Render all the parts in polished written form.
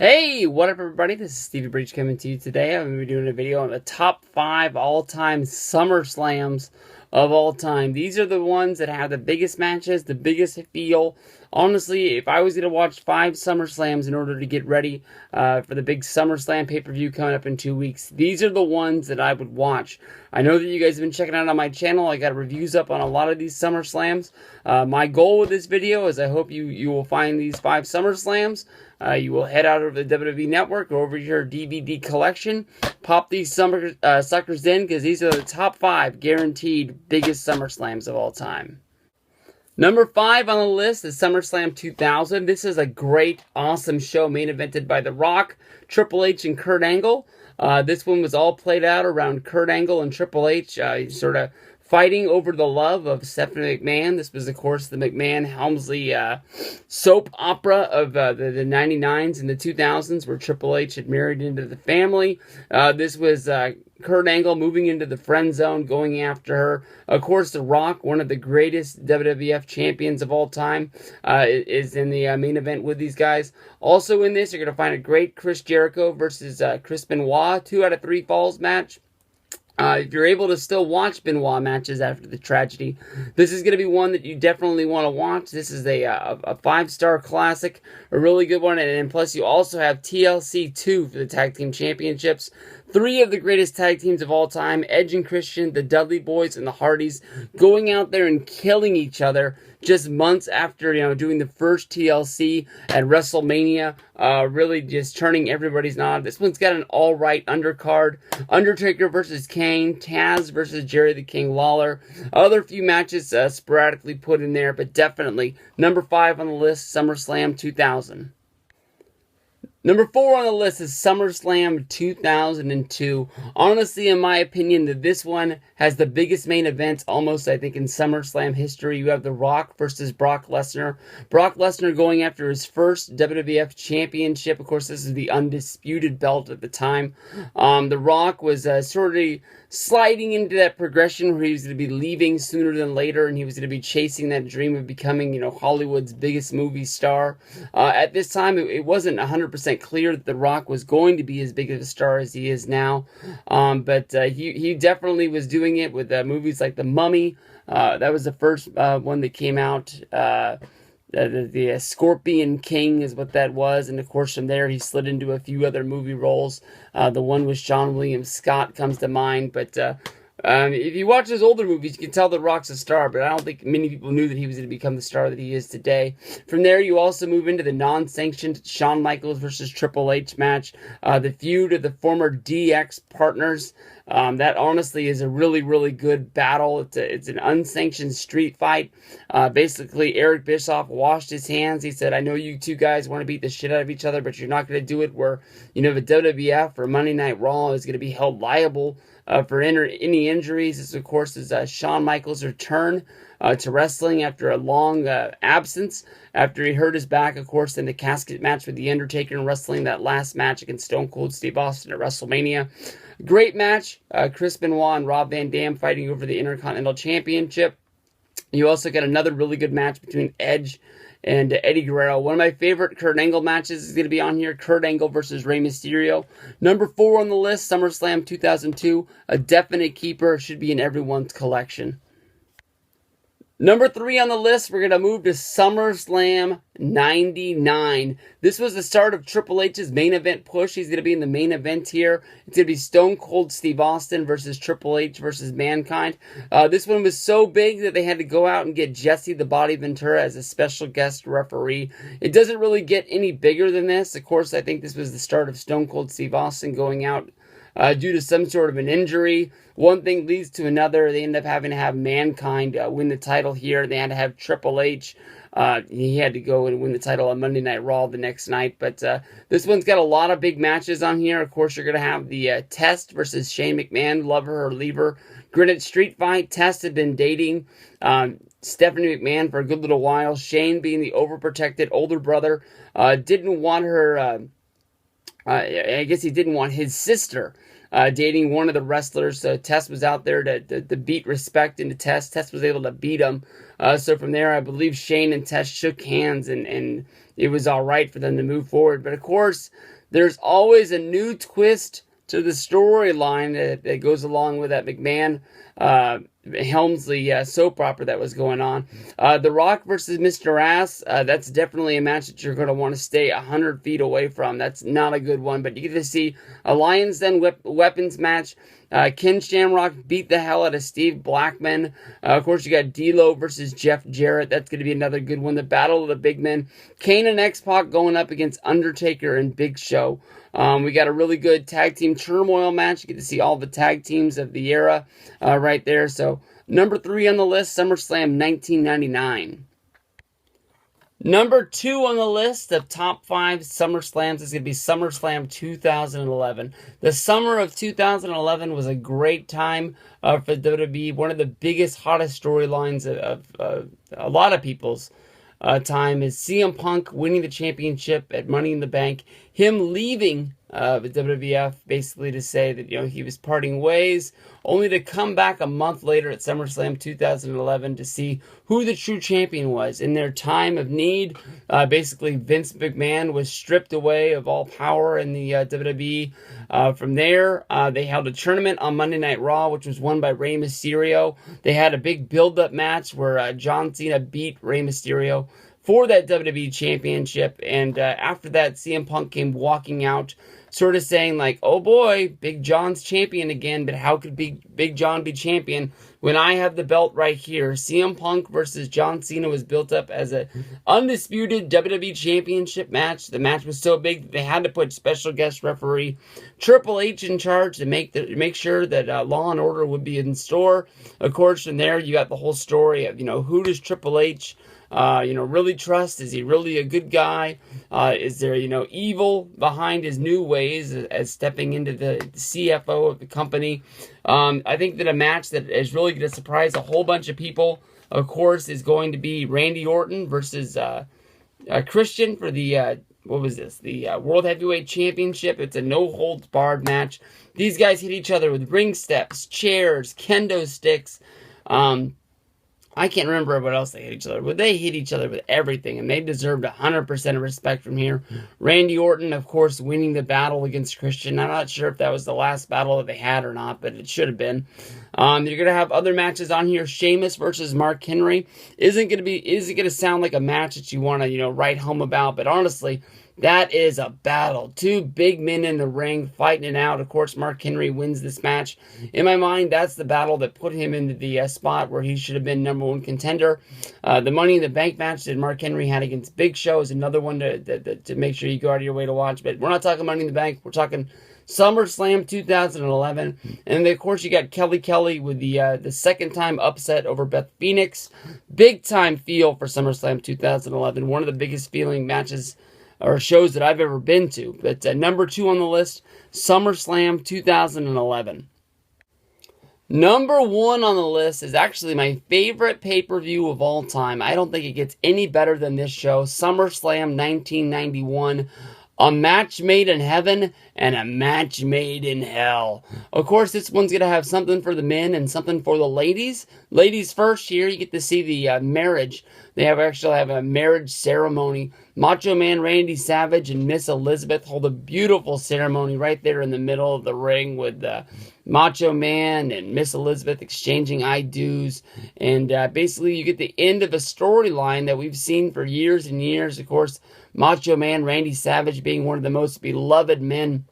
Hey, what up everybody? This is Stevie Breach coming to you today. I'm going to be doing a video on the top 5 all-time SummerSlams of all time. These are the ones that have the biggest matches, the biggest feel. Honestly, if I was going to watch 5 SummerSlams in order to get ready for the big SummerSlam pay-per-view coming up in 2 weeks, these are the ones that I would watch. I know that you guys have been checking out on my channel. I got reviews up on a lot of these SummerSlams. My goal with this video is I hope you will find these 5 SummerSlams. You will head out over the WWE Network or over your DVD collection. Pop these suckers in because these are the top 5 guaranteed biggest SummerSlams of all time. Number 5 on the list is SummerSlam 2000. This is a great, awesome show main evented by The Rock, Triple H, and Kurt Angle. This one was all played out around Kurt Angle and Triple H sort of fighting over the love of Stephanie McMahon. This was, of course, the McMahon-Helmsley soap opera of the 99s and the 2000s where Triple H had married into the family. This was Kurt Angle moving into the friend zone, going after her. Of course, The Rock, one of the greatest WWF champions of all time, is in the main event with these guys. Also in this, you're going to find a great Chris Jericho versus Chris Benoit 2 out of 3 falls match. If you're able to still watch Benoit matches after the tragedy, this is going to be one that you definitely want to watch. This is a 5-star classic, a really good one, and plus you also have TLC 2 for the Tag Team Championships. 3 of the greatest tag teams of all time, Edge and Christian, the Dudley Boys, and the Hardys, going out there and killing each other just months after, doing the first TLC at WrestleMania, really just turning everybody's knob. This one's got an all-right undercard. Undertaker versus Kane, Taz versus Jerry the King Lawler. Other few matches sporadically put in there, but definitely number 5 on the list, SummerSlam 2000. Number 4 on the list is SummerSlam 2002. Honestly, in my opinion, this one has the biggest main event almost, I think, in SummerSlam history. You have The Rock versus Brock Lesnar. Brock Lesnar going after his first WWF championship. Of course, this is the undisputed belt at the time. The Rock was sort of sliding into that progression where he was going to be leaving sooner than later, and he was going to be chasing that dream of becoming, Hollywood's biggest movie star. At this time, it wasn't 100% clear that The Rock was going to be as big of a star as he is now, but he definitely was doing it with movies like The Mummy. That was the first one that came out. The Scorpion King is what that was, and of course from there he slid into a few other movie roles. The one with Sean William Scott comes to mind, but if you watch his older movies, you can tell The Rock's a star, but I don't think many people knew that he was going to become the star that he is today. From there, you also move into the non-sanctioned Shawn Michaels versus Triple H match, the feud of the former DX partners. That honestly is a really, really good battle. It's an unsanctioned street fight. Basically, Eric Bischoff washed his hands. He said, I know you two guys want to beat the shit out of each other, but you're not going to do it where, the WWF or Monday Night Raw is going to be held liable for any injuries. This, of course, is Shawn Michaels' return to wrestling after a long absence. After he hurt his back, of course, in the casket match with The Undertaker and wrestling that last match against Stone Cold Steve Austin at WrestleMania. Great match. Chris Benoit and Rob Van Dam fighting over the Intercontinental Championship. You also got another really good match between Edge and Eddie Guerrero. One of my favorite Kurt Angle matches is going to be on here. Kurt Angle versus Rey Mysterio. Number 4 on the list, SummerSlam 2002. A definite keeper. Should be in everyone's collection. Number 3 on the list, we're going to move to SummerSlam 99. This was the start of Triple H's main event push. He's going to be in the main event here. It's going to be Stone Cold Steve Austin versus Triple H versus Mankind. This one was so big that they had to go out and get Jesse the Body Ventura as a special guest referee. It doesn't really get any bigger than this. Of course, I think this was the start of Stone Cold Steve Austin going out due to some sort of an injury. One thing leads to another. They end up having to have Mankind win the title here. They had to have Triple H. He had to go and win the title on Monday Night Raw the next night. But this one's got a lot of big matches on here. Of course, you're going to have the Test versus Shane McMahon, Love Her or Leave Her. Granted Street Fight. Test had been dating Stephanie McMahon for a good little while. Shane, being the overprotected older brother, didn't want her... I guess he didn't want his sister dating one of the wrestlers. So Test was out there to beat respect into Test. Test was able to beat him. So from there, I believe Shane and Test shook hands and it was all right for them to move forward. But of course, there's always a new twist to the storyline that goes along with that McMahon Helmsley soap opera that was going on. The Rock versus Mr. Ass, that's definitely a match that you're going to want to stay 100 feet away from. That's not a good one, but you get to see a Lions Den weapons match. Ken Shamrock beat the hell out of Steve Blackman. Of course, you got D'Lo versus Jeff Jarrett. That's going to be another good one. The Battle of the Big Men. Kane and X-Pac going up against Undertaker and Big Show. We got a really good tag team turmoil match. You get to see all the tag teams of the era right there. So, number 3 on the list, SummerSlam 1999. Number 2 on the list of top 5 SummerSlams is going to be SummerSlam 2011. The summer of 2011 was a great time for WWE. One of the biggest, hottest storylines of a lot of people's time is CM Punk winning the championship at Money in the Bank. Him leaving the WWF basically to say that, he was parting ways, only to come back a month later at SummerSlam 2011 to see who the true champion was. In their time of need, basically Vince McMahon was stripped away of all power in the WWE. From there, they held a tournament on Monday Night Raw, which was won by Rey Mysterio. They had a big build-up match where John Cena beat Rey Mysterio for that WWE Championship, and after that, CM Punk came walking out, sort of saying like, oh boy, Big John's champion again, but how could Big John be champion when I have the belt right here? CM Punk versus John Cena was built up as an undisputed WWE Championship match. The match was so big that they had to put special guest referee Triple H in charge to make sure that Law and Order would be in store. Of course, from there, you got the whole story of, who does Triple H really trust? Is he really a good guy? Is there, evil behind his new ways as stepping into the CFO of the company? I think that a match that is really going to surprise a whole bunch of people, of course, is going to be Randy Orton versus Christian for the, the World Heavyweight Championship. It's a no-holds-barred match. These guys hit each other with ring steps, chairs, kendo sticks. I can't remember what else they hit each other with. They hit each other with everything, and they deserved 100% of respect from here. Randy Orton, of course, winning the battle against Christian. I'm not sure if that was the last battle that they had or not, but it should have been. You're going to have other matches on here. Sheamus versus Mark Henry isn't going to sound like a match that you want to, write home about, but honestly, that is a battle. Two big men in the ring fighting it out. Of course, Mark Henry wins this match. In my mind, that's the battle that put him into the spot where he should have been #1 contender. The Money in the Bank match that Mark Henry had against Big Show is another one to make sure you go out of your way to watch. But we're not talking Money in the Bank. We're talking SummerSlam 2011. And then, of course, you got Kelly with the second-time upset over Beth Phoenix. Big-time feel for SummerSlam 2011. One of the biggest feeling matches or shows that I've ever been to. But number 2 on the list, SummerSlam 2011. Number 1 on the list is actually my favorite pay-per-view of all time. I don't think it gets any better than this show, SummerSlam 1991. A match made in heaven and a match made in hell. Of course, this one's going to have something for the men and something for the ladies. Ladies first here, you get to see the marriage. They actually have a marriage ceremony. Macho Man Randy Savage and Miss Elizabeth hold a beautiful ceremony right there in the middle of the ring with Macho Man and Miss Elizabeth exchanging I do's. And basically, you get the end of a storyline that we've seen for years and years. Of course, Macho Man Randy Savage being one of the most beloved men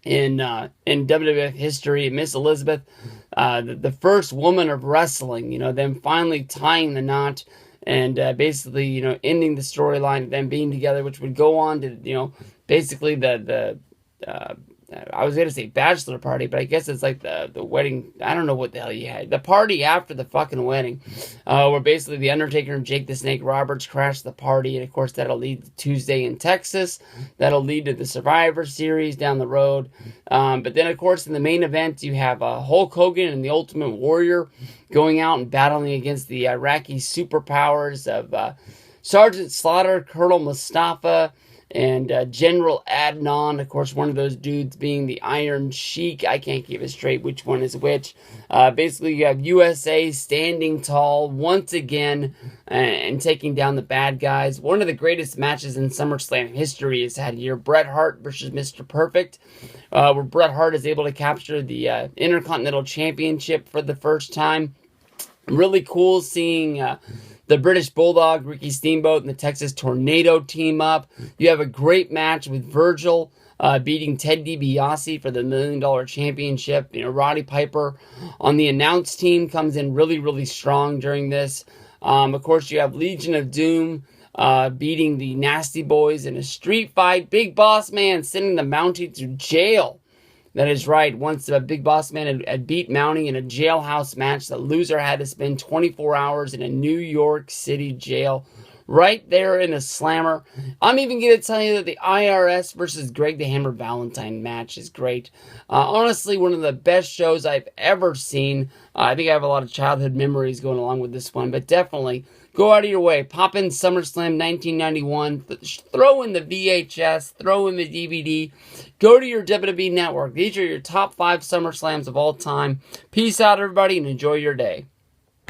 in WWF history. Miss Elizabeth, the first woman of wrestling, them finally tying the knot and basically, ending the storyline of them being together, which would go on to, basically the I was going to say bachelor party, but I guess it's like the wedding. I don't know what the hell you had. The party after the fucking wedding, where basically the Undertaker and Jake the Snake Roberts crashed the party. And of course, that'll lead to Tuesday in Texas. That'll lead to the Survivor Series down the road. But then, of course, in the main event, you have Hulk Hogan and the Ultimate Warrior going out and battling against the Iraqi superpowers of Sergeant Slaughter, Colonel Mustafa, and General Adnan, of course, one of those dudes being the Iron Sheik. I can't keep it straight which one is which. Basically, you have USA standing tall once again and taking down the bad guys. One of the greatest matches in SummerSlam history is had here. Bret Hart versus Mr. Perfect, where Bret Hart is able to capture the Intercontinental Championship for the first time. Really cool seeing the British Bulldog, Ricky Steamboat, and the Texas Tornado team up. You have a great match with Virgil beating Ted DiBiase for the $1 Million Championship. You know, Roddy Piper on the announce team comes in really, really strong during this. Of course, you have Legion of Doom beating the Nasty Boys in a street fight. Big Boss Man sending the Mountie to jail. That is right. Once the Big Boss Man had beat Mountie in a jailhouse match, the loser had to spend 24 hours in a New York City jail. Right there in a slammer. I'm even going to tell you that the IRS versus Greg the Hammer Valentine match is great. Honestly, one of the best shows I've ever seen. I think I have a lot of childhood memories going along with this one, but definitely go out of your way. Pop in SummerSlam 1991. Throw in the VHS. Throw in the DVD. Go to your WWE network. These are your top 5 SummerSlams of all time. Peace out, everybody, and enjoy your day.